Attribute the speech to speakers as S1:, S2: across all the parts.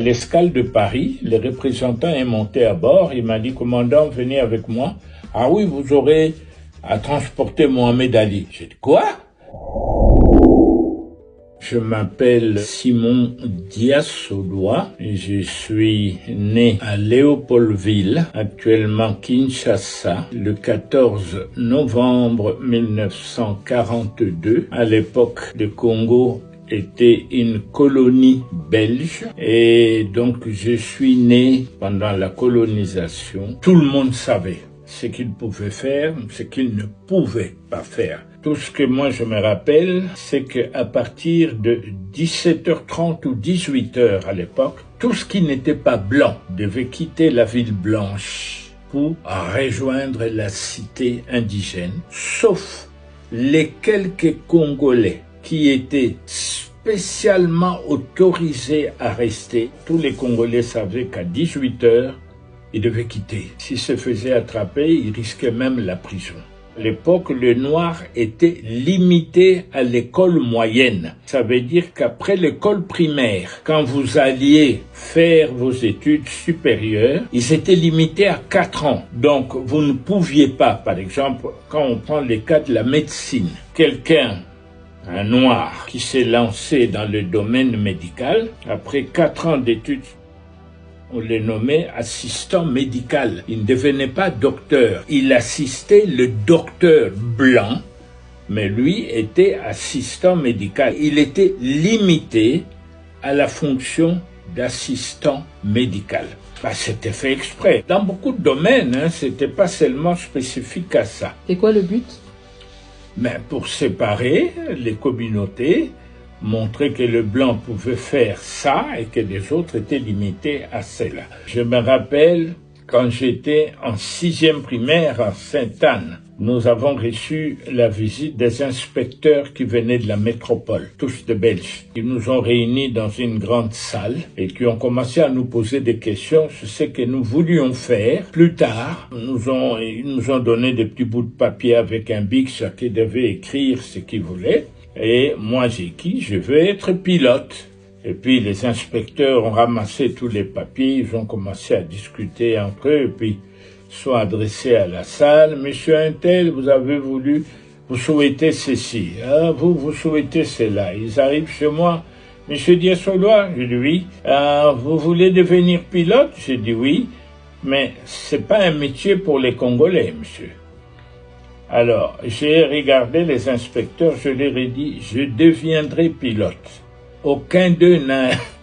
S1: L'escale de Paris, le représentant est monté à bord, il m'a dit « Commandant, venez avec moi. » « Ah oui, vous aurez à transporter Mohamed Ali. » J'ai dit « Quoi ?» Je m'appelle Simon Diassodois, je suis né à Léopoldville, actuellement Kinshasa, le 14 novembre 1942. À l'époque, le Congo était une colonie belge et donc je suis né pendant la colonisation. Tout le monde savait ce qu'il pouvait faire, ce qu'il ne pouvait pas faire. Tout ce que moi je me rappelle, c'est qu'à partir de 17h30 ou 18h à l'époque, tout ce qui n'était pas blanc devait quitter la ville blanche pour rejoindre la cité indigène, sauf les quelques Congolais qui étaient spécialement autorisés à rester. Tous les Congolais savaient qu'à 18h, ils devaient quitter. S'ils se faisaient attraper, ils risquaient même la prison. À l'époque, le noir était limité à l'école moyenne. Ça veut dire qu'après l'école primaire, quand vous alliez faire vos études supérieures, ils étaient limités à 4 ans. Donc, vous ne pouviez pas, par exemple, quand on prend le cas de la médecine, un noir qui s'est lancé dans le domaine médical, après 4 ans d'études, on le nommait assistant médical. Il ne devenait pas docteur. Il assistait le docteur blanc, mais lui était assistant médical. Il était limité à la fonction d'assistant médical. C'était fait exprès. Dans beaucoup de domaines, c'était pas seulement spécifique à ça.
S2: C'est quoi le but?
S1: Mais pour séparer les communautés, montrer que le blanc pouvait faire ça et que les autres étaient limités à cela. Je me rappelle quand j'étais en 6e primaire à Sainte-Anne, nous avons reçu la visite des inspecteurs qui venaient de la métropole, tous de Belges. Ils nous ont réunis dans une grande salle et qui ont commencé à nous poser des questions sur ce que nous voulions faire. Plus tard, ils nous ont donné des petits bouts de papier avec un bic, chacun devait écrire ce qu'il voulait. Et moi j'ai dit, je veux être pilote. Et puis les inspecteurs ont ramassé tous les papiers, ils ont commencé à discuter entre eux, et puis sont adressés à la salle. Monsieur Untel, vous souhaitez ceci, vous souhaitez cela. Ils arrivent chez moi. Monsieur Diassodois, je dis oui. Vous voulez devenir pilote? J'ai dit oui, mais c'est pas un métier pour les Congolais, monsieur. Alors, j'ai regardé les inspecteurs, je leur ai dit, je deviendrai pilote. Aucun d'eux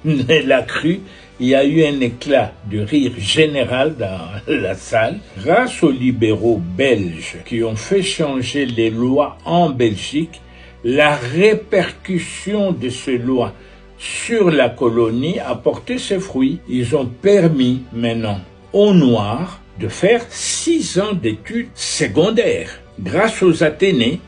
S1: ne l'a cru. Il y a eu un éclat de rire général dans la salle. Grâce aux libéraux belges qui ont fait changer les lois en Belgique, la répercussion de ces lois sur la colonie a porté ses fruits. Ils ont permis maintenant aux Noirs de faire 6 ans d'études secondaires. Grâce aux Athénées,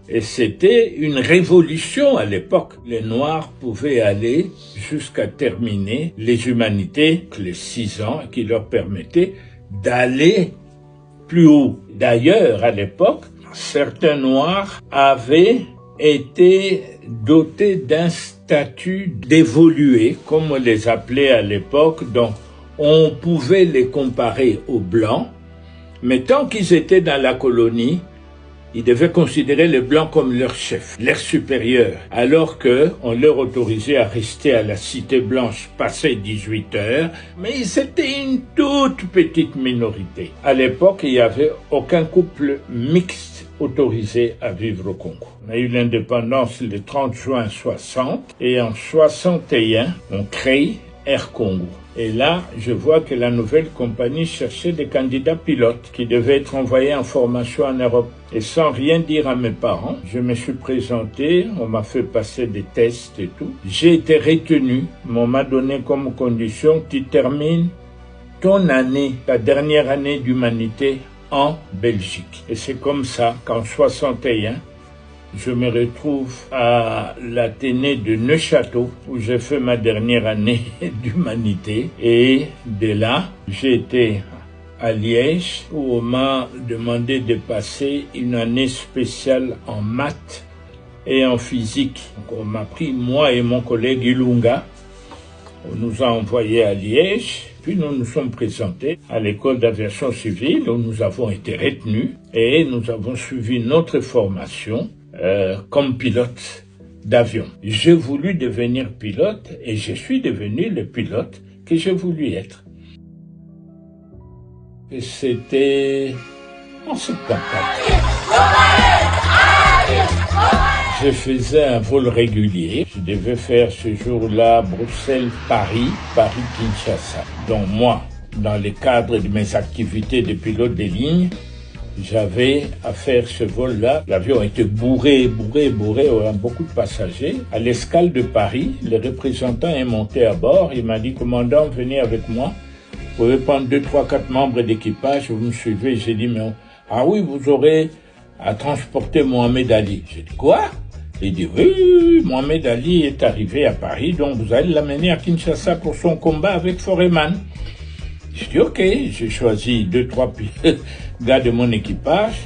S1: et c'était une révolution à l'époque. Les Noirs pouvaient aller jusqu'à terminer les humanités, les 6 ans, qui leur permettaient d'aller plus haut. D'ailleurs, à l'époque, certains Noirs avaient été dotés d'un statut d'évolué, comme on les appelait à l'époque, donc on pouvait les comparer aux Blancs, mais tant qu'ils étaient dans la colonie, ils devaient considérer les Blancs comme leur chef, leur supérieur, alors qu'on leur autorisait à rester à la Cité Blanche passé 18 heures, mais ils étaient une toute petite minorité. À l'époque, il n'y avait aucun couple mixte autorisé à vivre au Congo. On a eu l'indépendance le 30 juin 60 et en 61, on crée Air Congo. Et là, je vois que la nouvelle compagnie cherchait des candidats pilotes qui devaient être envoyés en formation en Europe. Et sans rien dire à mes parents, je me suis présenté, on m'a fait passer des tests et tout. J'ai été retenu, on m'a donné comme condition, tu termines ton année, ta dernière année d'humanité en Belgique. Et c'est comme ça qu'en 61, je me retrouve à l'Athénée de Neuchâteau où j'ai fait ma dernière année d'humanité et de là, j'ai été à Liège où on m'a demandé de passer une année spéciale en maths et en physique. Donc, on m'a pris, moi et mon collègue Ilunga, on nous a envoyés à Liège, puis nous nous sommes présentés à l'école d'aviation civile où nous avons été retenus et nous avons suivi notre formation comme pilote d'avion. J'ai voulu devenir pilote et je suis devenu le pilote que j'ai voulu être. Et c'était en 74. Je faisais un vol régulier. Je devais faire ce jour-là Bruxelles-Paris, Paris-Kinshasa. Donc moi, dans le cadre de mes activités de pilote de ligne, j'avais à faire ce vol-là. L'avion était bourré, beaucoup de passagers. À l'escale de Paris, le représentant est monté à bord. Il m'a dit, commandant, venez avec moi. Vous pouvez prendre 2, 3, 4 membres d'équipage, vous me suivez. J'ai dit, mais ah oui, vous aurez à transporter Mohamed Ali. J'ai dit, quoi? Il dit, oui, Mohamed Ali est arrivé à Paris, donc vous allez l'amener à Kinshasa pour son combat avec Foreman. J'ai dit, ok, j'ai choisi 2, 3 gars de mon équipage.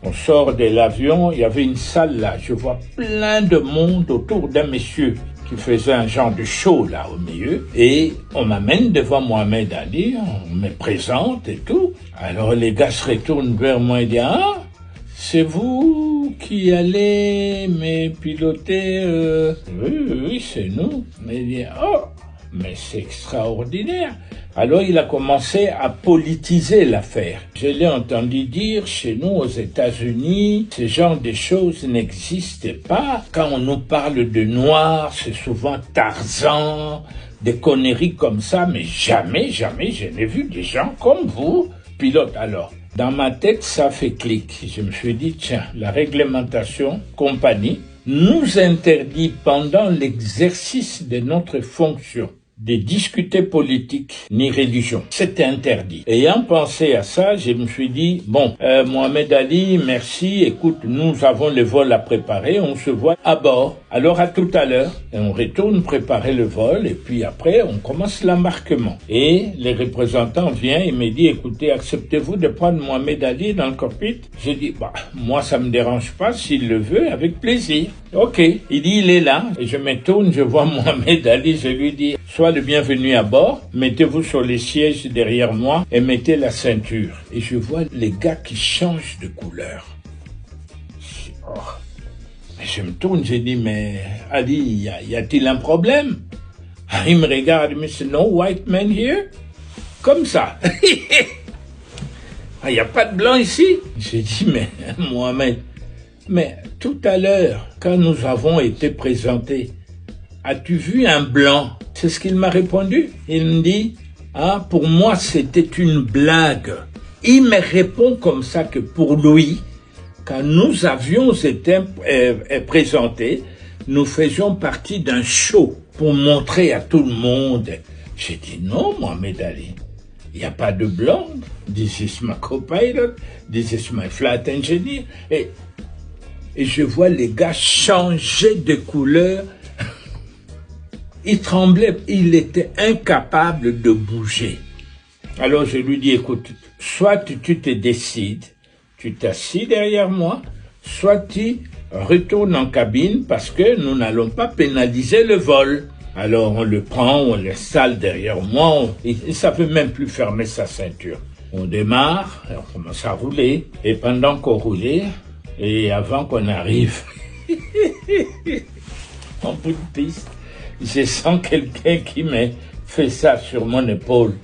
S1: On sort de l'avion, il y avait une salle là, je vois plein de monde autour d'un monsieur qui faisait un genre de show là au milieu. Et on m'amène devant Mohamed Ali, on me présente et tout. Alors les gars se retournent vers moi et disent, ah, c'est vous qui allez me piloter Oui, c'est nous. Mais il dit, oh, mais c'est extraordinaire. Alors il a commencé à politiser l'affaire. Je l'ai entendu dire, chez nous aux États-Unis, ce genre de choses n'existent pas. Quand on nous parle de noirs, c'est souvent Tarzan, des conneries comme ça, mais jamais je n'ai vu des gens comme vous, pilote. Alors, dans ma tête, ça fait clic. Je me suis dit, tiens, la réglementation compagnie nous interdit pendant l'exercice de notre fonction de discuter politique ni religion. C'était interdit. Ayant pensé à ça, je me suis dit, bon, Mohamed Ali, merci, écoute, nous avons le vol à préparer, on se voit à bord. Alors à tout à l'heure, et on retourne préparer le vol, et puis après, on commence l'embarquement. Et les représentants viennent et me disent, écoutez, acceptez-vous de prendre Mohamed Ali dans le cockpit? J'ai dit, bah, moi ça me dérange pas, s'il le veut, avec plaisir. Ok, il dit, il est là, et je me tourne, je vois Mohamed Ali, je lui dis, sois le bienvenu à bord, mettez-vous sur les sièges derrière moi et mettez la ceinture. Et je vois les gars qui changent de couleur. Oh. Je me tourne, je dis, mais Ali, y a-t-il un problème? Il me regarde, il me dit, no white man here? Comme ça. Il n'y a pas de blanc ici? J'ai dit, mais Mohamed, mais tout à l'heure, quand nous avons été présentés, as-tu vu un blanc? C'est ce qu'il m'a répondu. Il me dit, ah, pour moi, c'était une blague. Il me répond comme ça que pour lui, quand nous avions été présentés, nous faisions partie d'un show pour montrer à tout le monde. J'ai dit, non, Mohamed Ali, il n'y a pas de blanc. This is my co-pilot, this is my flight engineer. Et je vois les gars changer de couleur. Il tremblait, il était incapable de bouger. Alors je lui dis, écoute, soit tu te décides, tu t'assis derrière moi, soit tu retournes en cabine parce que nous n'allons pas pénaliser le vol. Alors on le prend, on l'installe derrière moi, il ne savait même plus fermer sa ceinture. On démarre, on commence à rouler, et pendant qu'on roulait, et avant qu'on arrive en bout de piste, je sens quelqu'un qui me fait ça sur mon épaule.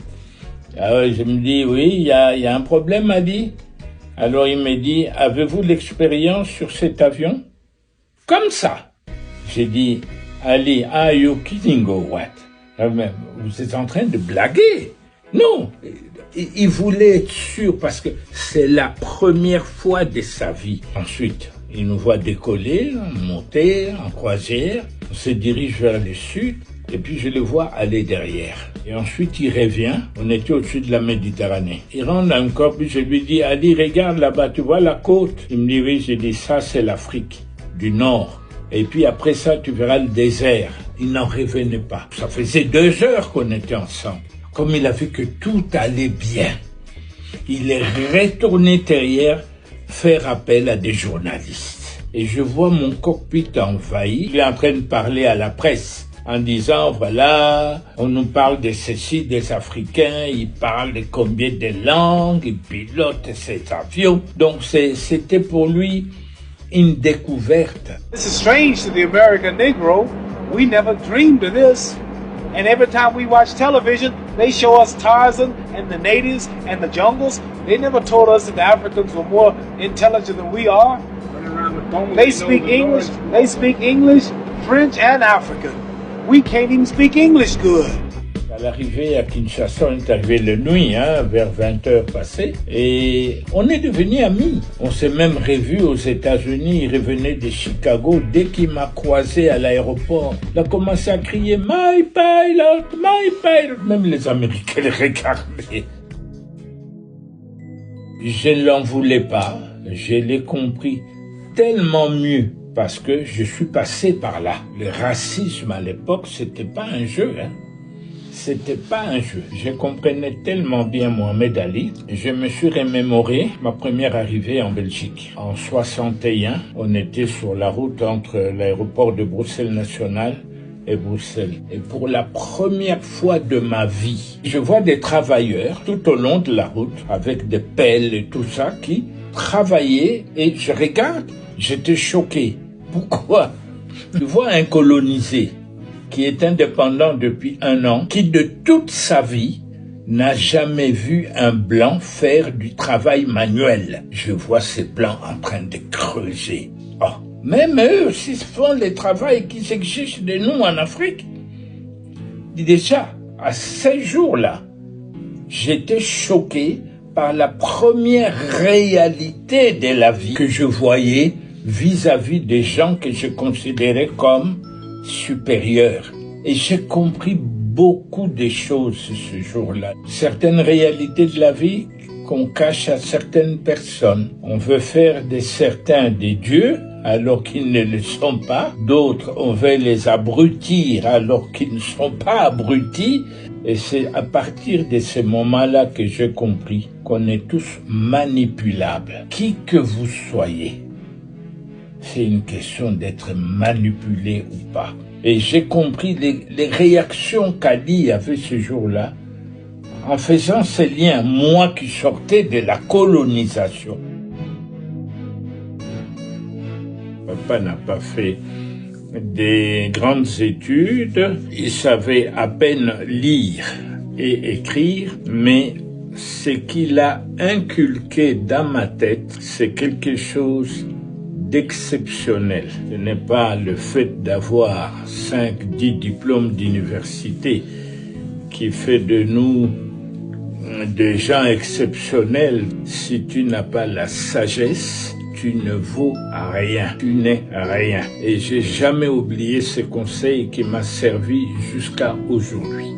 S1: Alors je me dis, oui, il y a un problème, Ali. Alors il me dit, avez-vous l'expérience sur cet avion? Comme ça. J'ai dit, Ali, are you kidding or what? Vous êtes en train de blaguer? Non, il voulait être sûr parce que c'est la première fois de sa vie. Ensuite, il nous voit décoller, monter en croisière. On se dirige vers le sud et puis je le vois aller derrière. Et ensuite il revient, on était au-dessus de la Méditerranée. Il rentre encore, puis je lui dis, Ali, regarde là-bas, tu vois la côte? Il me dit, oui, j'ai dit, ça c'est l'Afrique du Nord. Et puis après ça, tu verras le désert. Il n'en revenait pas. Ça faisait 2 heures qu'on était ensemble. Comme il a vu que tout allait bien, il est retourné derrière faire appel à des journalistes. et je vois mon cockpit envahi. Il est en train de parler à la presse en disant, voilà, on nous parle de ceci, des Africains, ils parlent de combien de langues, ils pilotent ces avions. Donc c'était pour lui une découverte.
S2: This is strange to the American Negro. We never dreamed of this. And every time we watch television, they show us Tarzan and the natives and the jungles. They never told us that the Africans were more intelligent than we are. They speak English, French and African. We can't even speak English good.
S1: À l'arrivée à Kinshasa, on est arrivé la nuit, vers 20h passées, et on est devenus amis. On s'est même revus aux États-Unis. Il revenait de Chicago. Dès qu'il m'a croisé à l'aéroport, il a commencé à crier « My pilot, my pilot !» Même les Américains le regardaient. Je ne l'en voulais pas. Je l'ai compris tellement mieux parce que je suis passé par là. Le racisme à l'époque, c'était pas un jeu, C'était pas un jeu. Je comprenais tellement bien Mohamed Ali. Je me suis remémoré ma première arrivée en Belgique. En 61, on était sur la route entre l'aéroport de Bruxelles National et Bruxelles. Et pour la première fois de ma vie, je vois des travailleurs tout au long de la route avec des pelles et tout ça qui travaillaient et je regarde, j'étais choqué. Pourquoi? Tu vois un colonisé qui est indépendant depuis 1 an, qui de toute sa vie n'a jamais vu un blanc faire du travail manuel. Je vois ces blancs en train de creuser. Oh, même eux aussi font le travail qui s'exige de nous en Afrique. Déjà, à ces jours-là, j'étais choqué par la première réalité de la vie que je voyais vis-à-vis des gens que je considérais comme supérieurs. Et j'ai compris beaucoup de choses ce jour-là. Certaines réalités de la vie qu'on cache à certaines personnes. On veut faire de certains des dieux alors qu'ils ne le sont pas. D'autres, on veut les abrutir alors qu'ils ne sont pas abrutis. Et c'est à partir de ce moment-là que j'ai compris qu'on est tous manipulables. Qui que vous soyez, c'est une question d'être manipulé ou pas. Et j'ai compris les réactions qu'Ali avait ce jour-là en faisant ces liens, moi qui sortais de la colonisation. Papa n'a pas fait des grandes études, il savait à peine lire et écrire, mais ce qu'il a inculqué dans ma tête, c'est quelque chose d'exceptionnel. Ce n'est pas le fait d'avoir 5-10 diplômes d'université qui fait de nous des gens exceptionnels. Si tu n'as pas la sagesse, tu ne vaux rien, tu n'es rien. Et j'ai jamais oublié ce conseil qui m'a servi jusqu'à aujourd'hui.